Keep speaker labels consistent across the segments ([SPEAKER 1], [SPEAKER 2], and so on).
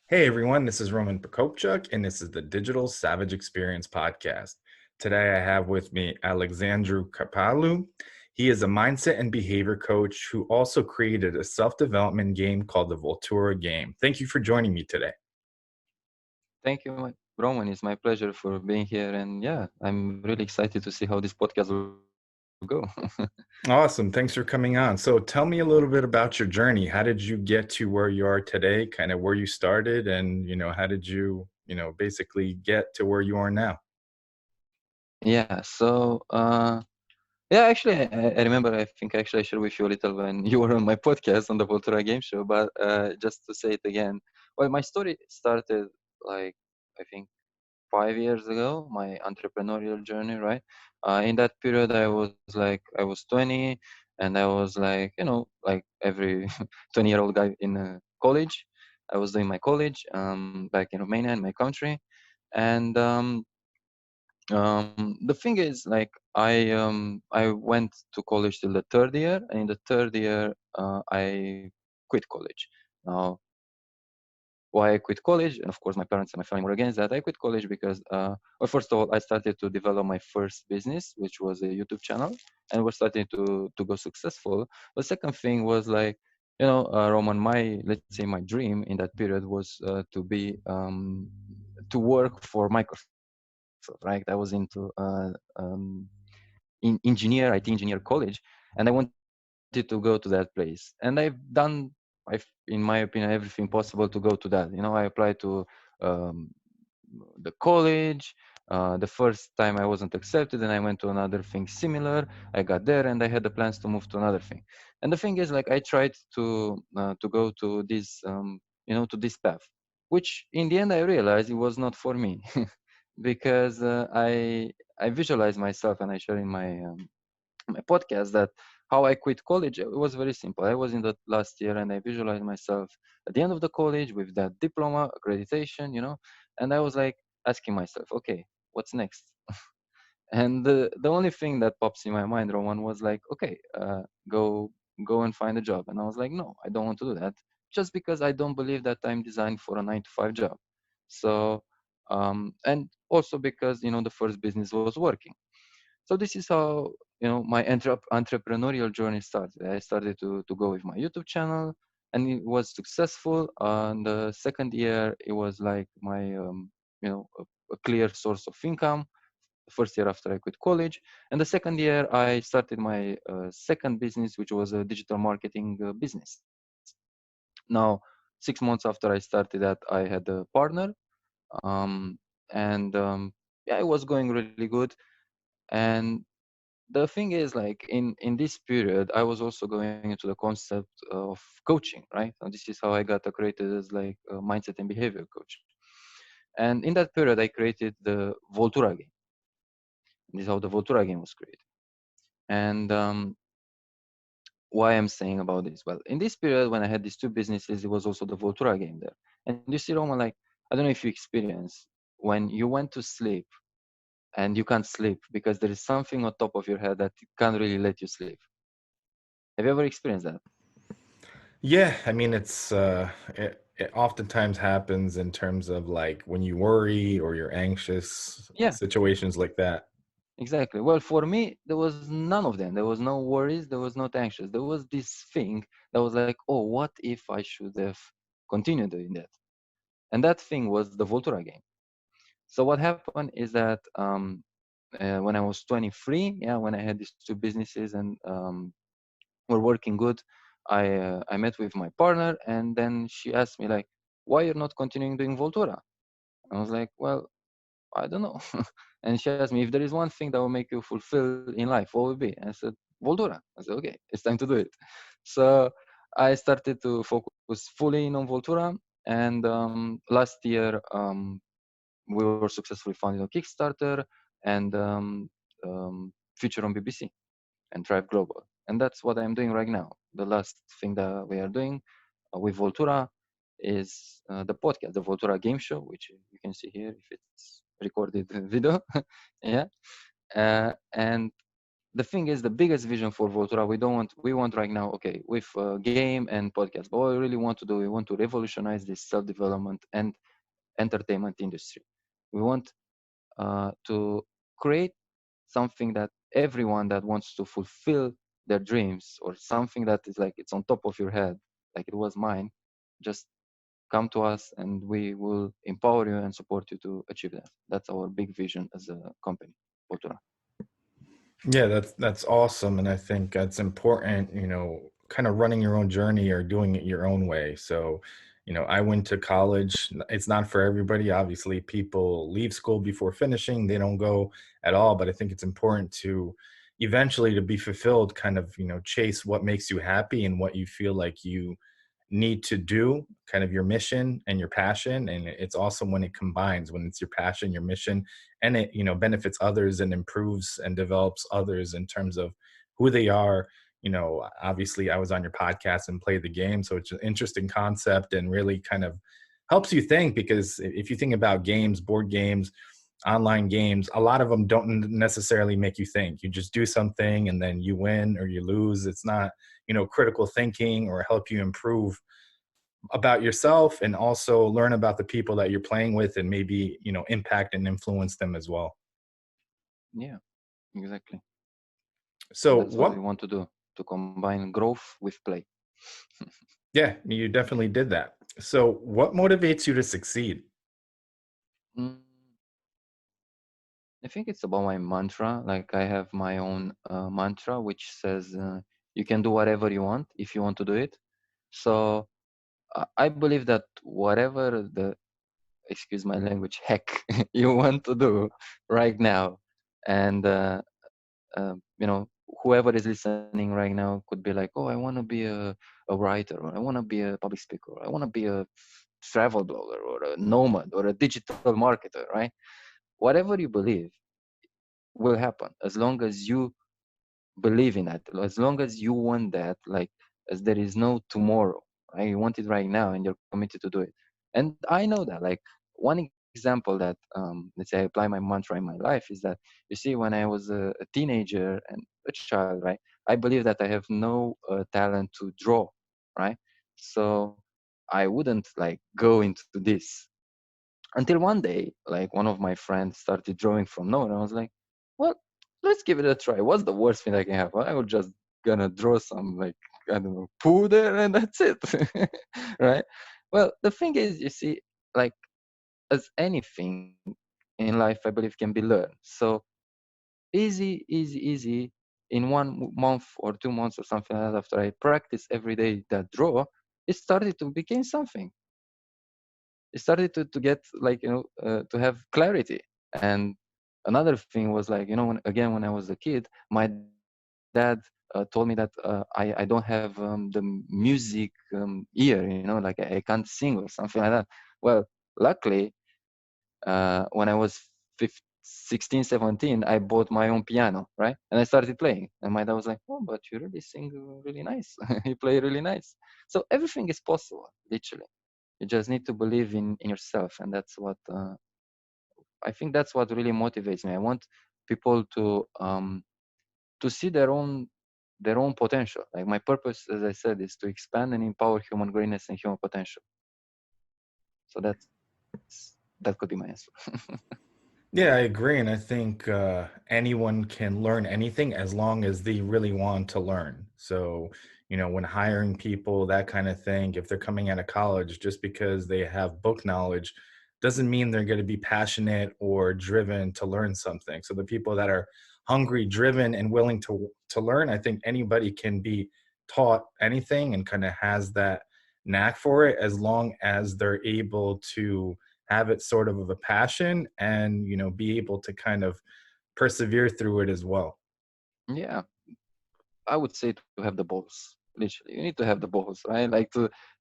[SPEAKER 1] Hey everyone, this is Roman Prokopchuk, and this is the Digital Savage Experience podcast. Today I have with me Alexandru Capalau. He is a mindset and behavior coach who also created a self-development game called the Voltura Game. Thank you for joining me today.
[SPEAKER 2] Thank you, Roman. It's my pleasure for being here. And yeah, I'm really excited to see how this podcast will go.
[SPEAKER 1] Awesome. Thanks for coming on. So tell me a little bit about your journey. How did you get to where you are today, kind of where you started, and how did you, basically get to where you are now?
[SPEAKER 2] Yeah, yeah, actually, I remember, I think actually I shared with you a little when you were on my podcast on the Voltura Game Show, but just to say it again, well, my story started like, I think 5 years ago, my entrepreneurial journey, right? In that period, I was 20, and I was like, like every 20-year-old guy in college. I was doing my college back in Romania, in my country, and the thing is, like, I went to college till the third year, and in the third year, I quit college. Now, why I quit college, and of course my parents and my family were against that. I quit college because, well, first of all, I started to develop my first business, which was a YouTube channel, and we're starting to go successful. The second thing was like, Roman, my, let's say, my dream in that period was to work for Microsoft, right? I was into IT engineer college, and I wanted to go to that place, and I've done, in my opinion, everything possible to go to that. I applied to um, the college. The first time I wasn't accepted, and I went to another thing similar. I got there, and I had the plans to move to another thing. And the thing is, like, I tried to go to this path, which in the end I realized it was not for me, because I visualize myself, and I share in my podcast that how I quit college, it was very simple. I was in the last year, and I visualized myself at the end of the college with that diploma accreditation, and I was like asking myself, okay, what's next? And the only thing that pops in my mind, Roman, was like, okay, go and find a job. And I was like, no, I don't want to do that, just because I don't believe that I'm designed for a 9 to 5 job. So, and also because the first business was working. So this is how my entrepreneurial journey started. I started to go with my YouTube channel, and it was successful. And the second year, it was like my a clear source of income. The first year after I quit college, and the second year I started my second business, which was a digital marketing business. Now, 6 months after I started that, I had a partner, um, and yeah, it was going really good. And the thing is, like, in this period, I was also going into the concept of coaching, right? And this is how I got accredited as like a mindset and behavior coach. And in that period, I created the Voltura game. This is how the Voltura game was created. And why I'm saying about this? Well, in this period when I had these two businesses, it was also the Voltura game there. And you see, Roman, like, I don't know if you experience when you went to sleep and you can't sleep because there is something on top of your head that can't really let you sleep. Have you ever experienced that?
[SPEAKER 1] Yeah, I mean, it oftentimes happens in terms of like when you worry or you're anxious,
[SPEAKER 2] Yeah,
[SPEAKER 1] situations like that.
[SPEAKER 2] exactly. Well, for me, there was none of them. There was no worries. There was not anxious. There was this thing that was like, oh, what if I should have continued doing that? And that thing was the Voltura game. So what happened is that when I was 23, yeah, when I had these two businesses and were working good, I met with my partner, and then she asked me like, why you're not continuing doing Voltura? I was like, well, I don't know. And she asked me, if there is one thing that will make you fulfilled in life, what would it be? And I said, Voltura. I said, okay, it's time to do it. So I started to focus fully in on Voltura. And last year, we were successfully funded on Kickstarter and featured on BBC and Drive Global. And that's what I'm doing right now. The last thing that we are doing with Voltura is the podcast, the Voltura Game Show, which you can see here if it's recorded video. Yeah. And the thing is, the biggest vision for Voltura, we want right now, okay, with game and podcast, but what we really want to do, we want to revolutionize this self-development and entertainment industry. We want to create something that everyone that wants to fulfill their dreams, or something that is like it's on top of your head, like it was mine, just come to us and we will empower you and support you to achieve that. That's our big vision as a company, Voltura.
[SPEAKER 1] Yeah, that's awesome, and I think that's important, kind of running your own journey or doing it your own way. So, I went to college. It's not for everybody. Obviously, people leave school before finishing. They don't go at all, but I think it's important to eventually to be fulfilled, kind of, chase what makes you happy and what you feel like you need to do, kind of your mission and your passion. And it's awesome when it combines, when it's your passion, your mission, and it benefits others and improves and develops others in terms of who they are. Obviously I was on your podcast and played the game, so it's an interesting concept and really kind of helps you think, because if you think about games, board games, online games, a lot of them don't necessarily make you think. You just do something and then you win or you lose. It's not critical thinking or help you improve about yourself, and also learn about the people that you're playing with, and maybe impact and influence them as well.
[SPEAKER 2] Yeah, exactly.
[SPEAKER 1] So
[SPEAKER 2] That's what we
[SPEAKER 1] what
[SPEAKER 2] want to do, to combine growth with play.
[SPEAKER 1] Yeah, you definitely did that. So what motivates you to succeed?
[SPEAKER 2] Mm, I think it's about my mantra. Like I have my own mantra, which says you can do whatever you want if you want to do it. So I believe that whatever the, excuse my language, heck you want to do right now, and whoever is listening right now could be like, oh, I want to be a writer, or I want to be a public speaker, or I want to be a travel blogger, or a nomad, or a digital marketer, right? Whatever you believe will happen as long as you believe in it, as long as you want that, like, as there is no tomorrow, right? You want it right now and you're committed to do it. And I know that, like, one example that let's say I apply my mantra in my life is that, you see, when I was a teenager and a child, right, I believe that I have no talent to draw, right? So I wouldn't like go into this until one day, like, one of my friends started drawing from nowhere. I was like, well, let's give it a try. What's the worst thing I can have? I was just gonna draw some, like, I don't know, poo there, and that's it. Right? Well, the thing is, you see, like, as anything in life, I believe, can be learned. So easy, easy, easy. In one month or 2 months or something like that, after I practice every day that draw, it started to become something. It started to get, like, to have clarity. And another thing was, like, when I was a kid, my dad told me that I don't have the music ear, like I can't sing or something like that. Well, luckily, when I was 15, 16, 17, I bought my own piano, right? And I started playing. And my dad was like, oh, but you really sing really nice. You play really nice. So everything is possible, literally. You just need to believe in yourself. And that's what, I think that's what really motivates me. I want people to see their own potential. Like, my purpose, as I said, is to expand and empower human greatness and human potential. So that could be my answer.
[SPEAKER 1] Yeah, I agree. And I think anyone can learn anything as long as they really want to learn. So, when hiring people, that kind of thing, if they're coming out of college, just because they have book knowledge doesn't mean they're going to be passionate or driven to learn something. So, the people that are hungry, driven, and willing to learn, I think anybody can be taught anything and kind of has that knack for it, as long as they're able to have it sort of a passion and be able to kind of persevere through it as well.
[SPEAKER 2] Yeah, I would say to have the balls. Literally, you need to have the balls, right? Like,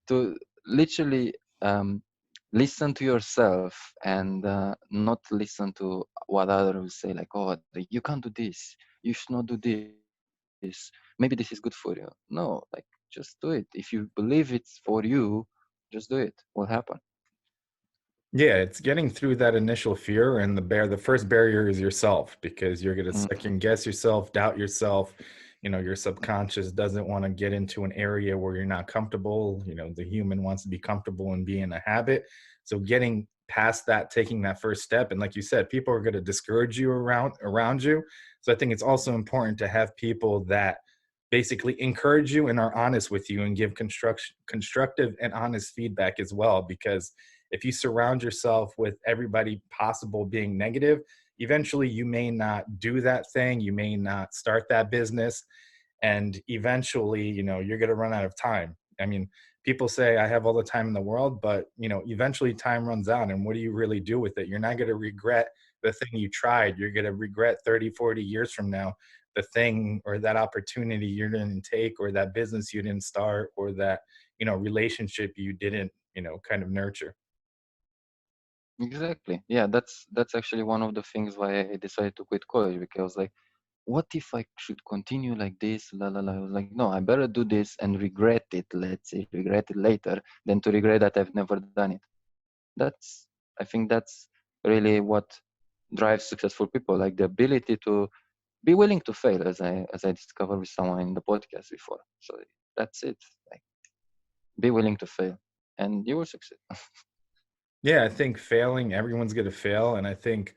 [SPEAKER 2] to literally listen to yourself, and not listen to what others will say. Like, oh, you can't do this. You should not do this. Maybe this is good for you. No, like, just do it. If you believe it's for you, just do it. Will happen.
[SPEAKER 1] Yeah, it's getting through that initial fear, and the first barrier is yourself, because you're going to
[SPEAKER 2] Mhm.
[SPEAKER 1] second guess yourself, doubt yourself. Your subconscious doesn't want to get into an area where you're not comfortable. The human wants to be comfortable and be in a habit. So getting past that, taking that first step, and like you said, people are going to discourage you around you. So I think it's also important to have people that basically encourage you and are honest with you and give constructive and honest feedback as well, because if you surround yourself with everybody possible being negative, eventually you may not do that thing, you may not start that business, and eventually, you're going to run out of time. I mean, people say I have all the time in the world, but eventually time runs out, and what do you really do with it? You're not going to regret the thing you tried. You're going to regret 30, 40 years from now the thing or that opportunity you didn't take, or that business you didn't start, or that relationship you didn't kind of nurture.
[SPEAKER 2] Exactly. Yeah, that's actually one of the things why I decided to quit college, because I was like, what if I should continue like this? La la la. I was like, no, I better do this and regret it. Let's say regret it later than to regret that I've never done it. That's I think that's really what drives successful people, like the ability to be willing to fail, as I discovered with someone in the podcast before. So that's it. Like, be willing to fail, and you will succeed.
[SPEAKER 1] Yeah, I think failing, everyone's going to fail. And I think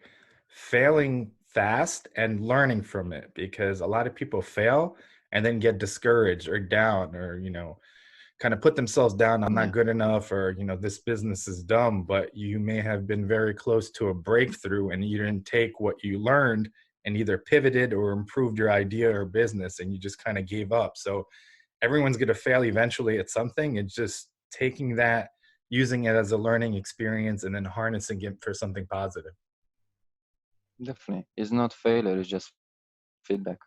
[SPEAKER 1] failing fast and learning from it, because a lot of people fail and then get discouraged or down, or, kind of put themselves down. I'm not
[SPEAKER 2] Yeah,
[SPEAKER 1] good enough, or, this business is dumb. But you may have been very close to a breakthrough, and you didn't take what you learned and either pivoted or improved your idea or business, and you just kind of gave up. So everyone's going to fail eventually at something. It's just taking that, using it as a learning experience, and then harnessing it for something positive.
[SPEAKER 2] definitely. It's not failure. It's just feedback.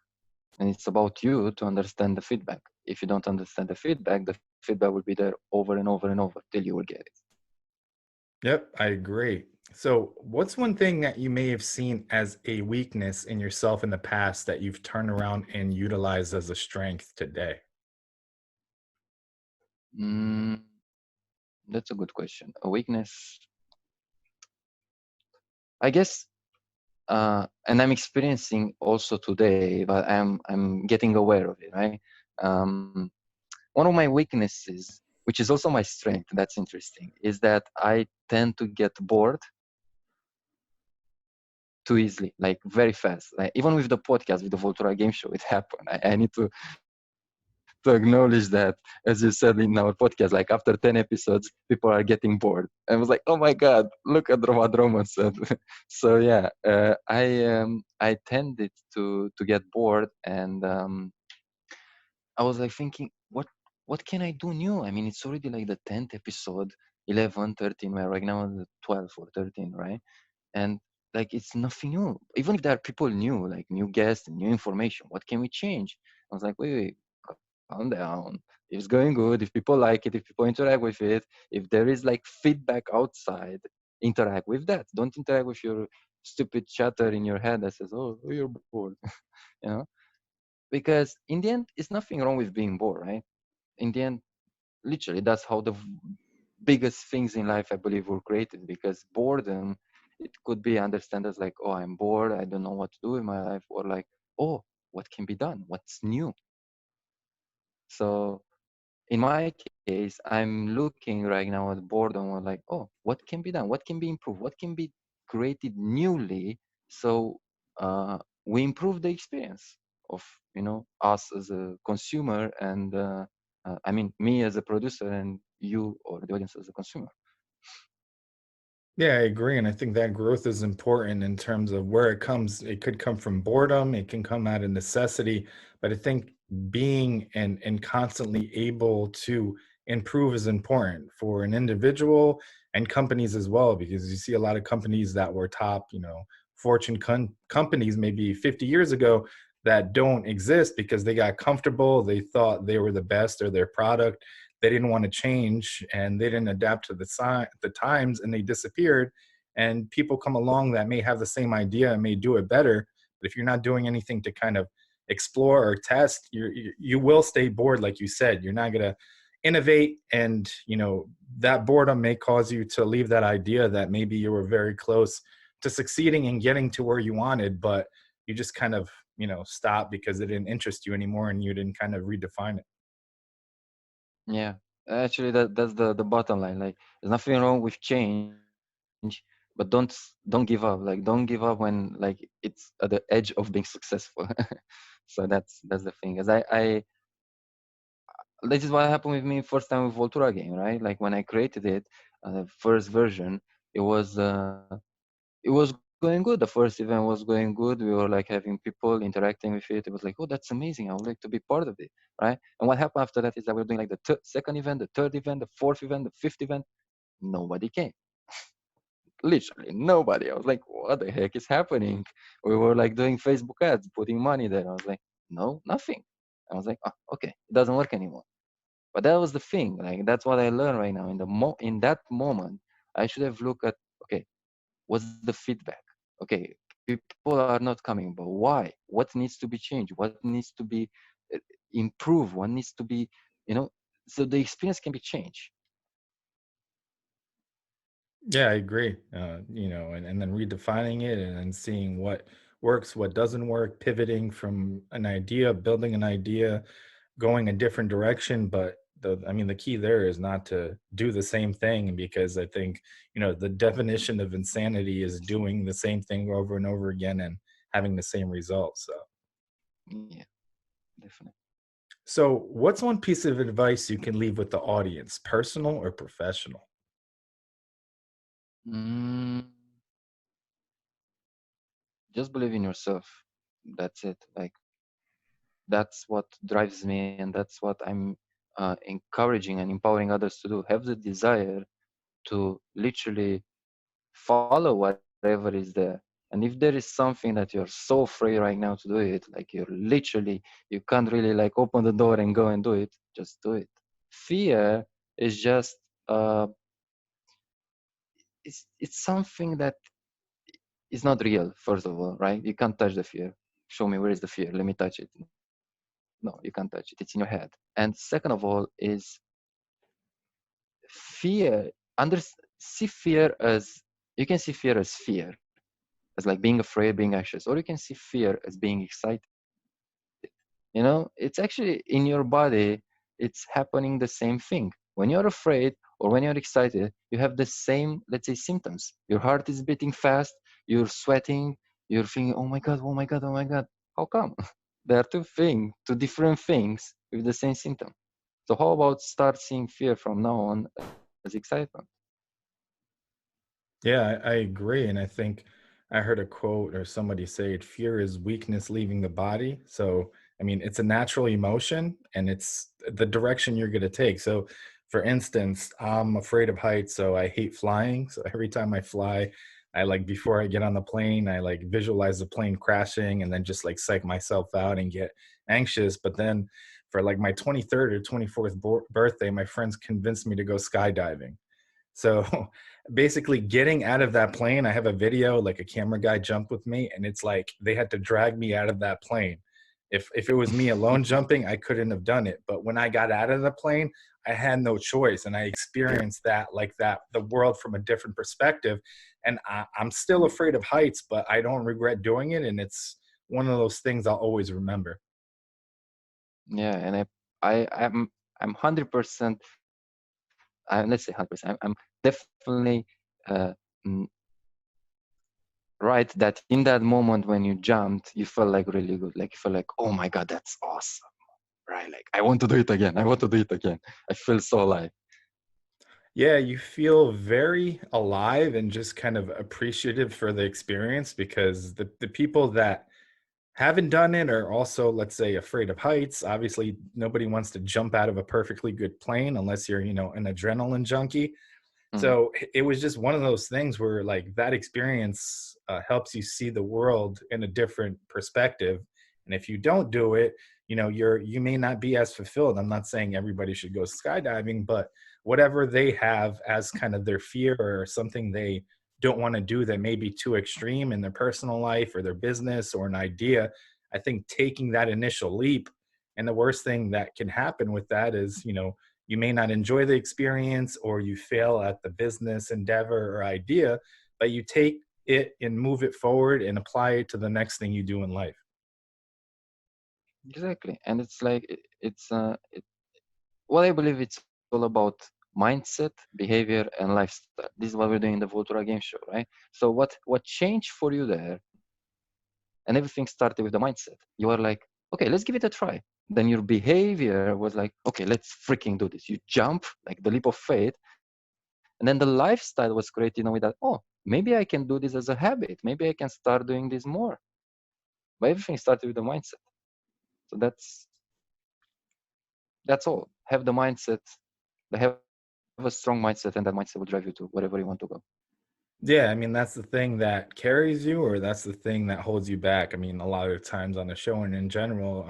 [SPEAKER 2] And it's about you to understand the feedback. If you don't understand the feedback will be there over and over and over till you will get it.
[SPEAKER 1] Yep, I agree. So, what's one thing that you may have seen as a weakness in yourself in the past that you've turned around and utilized as a strength today?
[SPEAKER 2] Mm, that's a good question. A weakness, I guess, and I'm experiencing also today, but I'm getting aware of it, right? Um, One of my weaknesses, which is also my strength, that's interesting, is that I tend to get bored too easily, like very fast. Like even with the podcast, with the Voltura Game Show, it happened. I need to acknowledge that, as you said in our podcast, like after 10 episodes, people are getting bored. And I was like, oh my God, look at what Roman said. So yeah, I tended to get bored, and I was like thinking, what can I do new? I mean, it's already like the 10th episode, 11, 13, we're right now on the 12 or 13, right? And like it's nothing new. Even if there are people new, like new guests and new information, what can we change? I was like, wait, calm down. It's going good. If people like it, if people interact with it, if there is like feedback outside, interact with that. Don't interact with your stupid chatter in your head that says, oh, you're bored. you know? Because in the end, it's nothing wrong with being bored, right? In the end, literally, that's how the biggest things in life, I believe, were created. Because boredom, it could be understood as like, oh, I'm bored, I don't know what to do in my life, or like, oh, what can be done, what's new. So in my case, I'm looking right now at boredom, or like, oh, what can be done, what can be improved, what can be created newly, so we improve the experience of us as a consumer, and I mean me as a producer, and you or the audience as a consumer.
[SPEAKER 1] Yeah, I agree. And I think that growth is important in terms of where it comes. It could come from boredom, it can come out of necessity. But I think being and constantly able to improve is important for an individual and companies as well, because you see a lot of companies that were top, Fortune companies maybe 50 years ago that don't exist because they got comfortable. They thought they were the best, or their product, they didn't want to change, and they didn't adapt to the times, and they disappeared. And people come along that may have the same idea and may do it better, but if you're not doing anything to kind of explore or test, you will stay bored. Like you said, you're not going to innovate, and that boredom may cause you to leave that idea that maybe you were very close to succeeding and getting to where you wanted, but you just kind of stop because it didn't interest you anymore and you didn't kind of redefine it.
[SPEAKER 2] Yeah, actually, that's the bottom line. Like, there's nothing wrong with change, but don't give up. Like, don't give up when like it's at the edge of being successful. So that's the thing. As I this is what happened with me first time with Voltura game, right? Like when I created it, the first version, it was uh, it was going good. The first event was going good. We were like having people interacting with it. It was like, oh, that's amazing. I would like to be part of it, right? And what happened after that is that we're doing like the second event, the third event, the fourth event, the fifth event. Nobody came. Literally nobody. I was like, what the heck is happening? We were like doing Facebook ads, putting money there. I was like, no, nothing. I was like, oh, okay, it doesn't work anymore. But that was the thing. Like that's what I learned right now. In that moment, I should have looked at, okay, what's the feedback? Okay, people are not coming, but why? What needs to be changed? What needs to be uh, improved? What needs to be, you know, so the experience can be changed.
[SPEAKER 1] Yeah, I agree. And then redefining it and then seeing what works, what doesn't work, pivoting from an idea, building an idea, going a different direction. But the key there is not to do the same thing, because I think, the definition of insanity is doing the same thing over and over again and having the same results.
[SPEAKER 2] Yeah, definitely.
[SPEAKER 1] So what's one piece of advice you can leave with the audience, personal or professional?
[SPEAKER 2] Mm, just believe in yourself. That's it. Like that's what drives me, and that's what I'm encouraging and empowering others to do. Have the desire to literally follow whatever is there. And if there is something that you're so afraid right now to do it, like you can't really like open the door and go and do it, just do it. Fear is just, uh, it's something that is not real, first of all, right? You can't touch the fear. Show me where is the fear. Let me touch it. No, you can't touch it. It's in your head. And second of all is fear. Under, see fear as, you can see fear as like being afraid, being anxious, or you can see fear as being excited. It's actually in your body, it's happening the same thing. When you're afraid or when you're excited, you have the same, let's say, symptoms. Your heart is beating fast, you're sweating, you're thinking, oh my God, oh my God, oh my God. How come? There are two different things with the same symptom. So how about start seeing fear from now on as excitement?
[SPEAKER 1] Yeah, I agree. And I think I heard a quote or somebody say it, fear is weakness leaving the body. So, it's a natural emotion and it's the direction you're going to take. So, for instance, I'm afraid of heights, so I hate flying. So, every time I fly, I like before I get on the plane, I like visualize the plane crashing and then just like psych myself out and get anxious. But then for like my 23rd or 24th birthday, my friends convinced me to go skydiving. So basically getting out of that plane, I have a video, like a camera guy jumped with me, and it's like they had to drag me out of that plane. If it was me alone jumping, I couldn't have done it. But when I got out of the plane, I had no choice. And I experienced that, like that, the world from a different perspective. And I'm still afraid of heights, but I don't regret doing it. And it's one of those things I'll always remember.
[SPEAKER 2] Yeah, and I'm 100%. Let's say 100%. I'm definitely uh, mm, right that in that moment when you jumped, you felt like really good. Like you felt like, oh my God, that's awesome. Right? Like I want to do it again. I want to do it again. I feel so alive.
[SPEAKER 1] Yeah, you feel very alive and just kind of appreciative for the experience, because the people that haven't done it are also, let's say, afraid of heights. Obviously, nobody wants to jump out of a perfectly good plane unless you're, an adrenaline junkie.
[SPEAKER 2] Mhm.
[SPEAKER 1] So it was just one of those things where like that experience helps you see the world in a different perspective. And if you don't do it, you may not be as fulfilled. I'm not saying everybody should go skydiving, but whatever they have as kind of their fear or something they don't want to do that may be too extreme in their personal life or their business or an idea, I think taking that initial leap, and the worst thing that can happen with that is, You may not enjoy the experience or you fail at the business endeavor or idea, but you take it and move it forward and apply it to the next thing you do in life.
[SPEAKER 2] Exactly. And it's like what I believe it's all about mindset, behavior, and lifestyle. This is what we're doing in the Voltura Game Show, right? So what changed for you there, and everything started with the mindset. You are like, okay, let's give it a try. Then your behavior was like, okay, let's freaking do this. You jump like the leap of faith, and then the lifestyle was created in a way that, oh, maybe I can do this as a habit. Maybe I can start doing this more. But everything started with the mindset. So that's all. Have the mindset, have a strong mindset, and that mindset will drive you to wherever you want to go.
[SPEAKER 1] Yeah, I mean, that's the thing that carries you, or that's the thing that holds you back. I mean, a lot of times on the show and in general,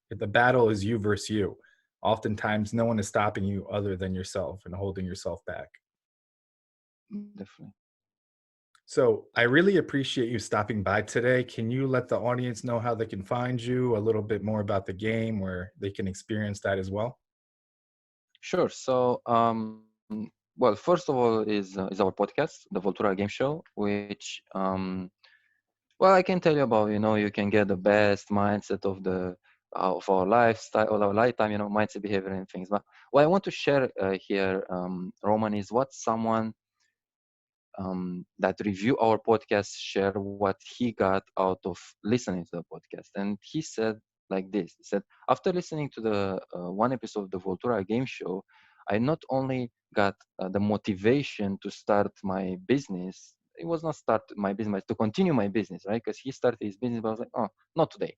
[SPEAKER 1] the battle is you versus you. Oftentimes, no one is stopping you other than yourself and holding yourself back.
[SPEAKER 2] Definitely.
[SPEAKER 1] So, I really appreciate you stopping by today. Can you let the audience know how they can find you, a little bit more about the game, where they can experience that as well?
[SPEAKER 2] Sure. So, well, first of all, is our podcast, the Voltura Game Show, which, well, I can tell you about. You can get the best mindset of our lifestyle, of our lifetime. Mindset, behavior, and things. But what I want to share here, Roman, is what someone that review our podcast share what he got out of listening to the podcast. And he said like this. He said, after listening to the one episode of the Voltura Game Show, I not only got the motivation to start my business. It was not start my business, to continue my business, right? Because he started his business, but I was like, oh, not today.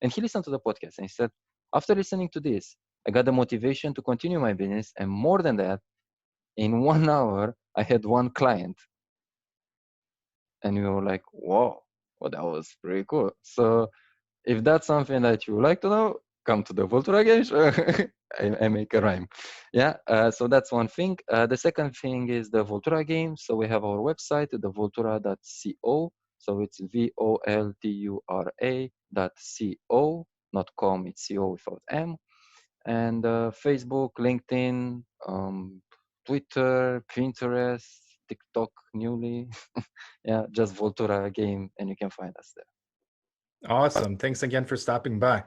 [SPEAKER 2] And he listened to the podcast and he said, after listening to this, I got the motivation to continue my business. And more than that, in 1 hour, I had one client. And we were like, whoa, well, that was pretty cool. So if that's something that you would like to know, come to the Vultura Game Show. I make a rhyme. Yeah, so that's one thing. The second thing is the Voltura game. So we have our website, the voltura.co. So it's voltura.co, not com, it's co without M. And Facebook, LinkedIn, Twitter, Pinterest, TikTok newly. Yeah, just Voltura game, and you can find us there.
[SPEAKER 1] Awesome. Thanks again for stopping by.